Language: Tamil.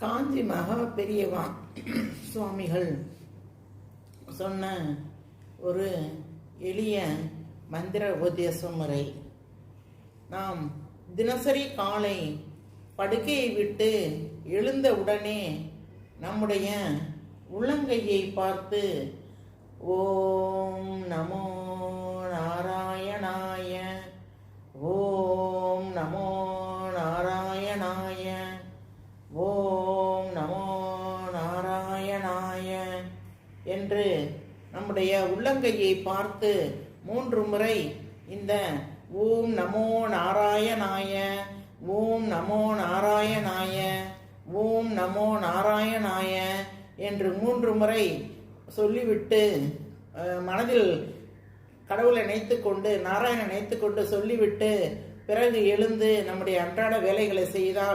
காஞ்சி மகா பெரியவா சுவாமிகள் சொன்ன ஒரு எளிய மந்திர உபதேச முறை. நாம் தினசரி காலை படுக்கையை விட்டு எழுந்த உடனே நம்முடைய உள்ளங்கையை பார்த்து ஓம் நமோ நாராயணாய, ஓம் நமோ நாராயணாய, ஓம் நமோ நாராயணாய என்று நம்முடைய உள்ளங்கையை பார்த்து 3 முறை இந்த ஓம் நமோ நாராயணாய, ஓம் நமோ நாராயணாய, ஓம் நமோ நாராயணாய என்று 3 முறை சொல்லிவிட்டு மனதில் கடவுளை நினைத்துக்கொண்டு நாராயணனை நினைத்துக்கொண்டு சொல்லிவிட்டு பிறகு எழுந்து நம்முடைய அன்றாட வேலைகளை செய்தால்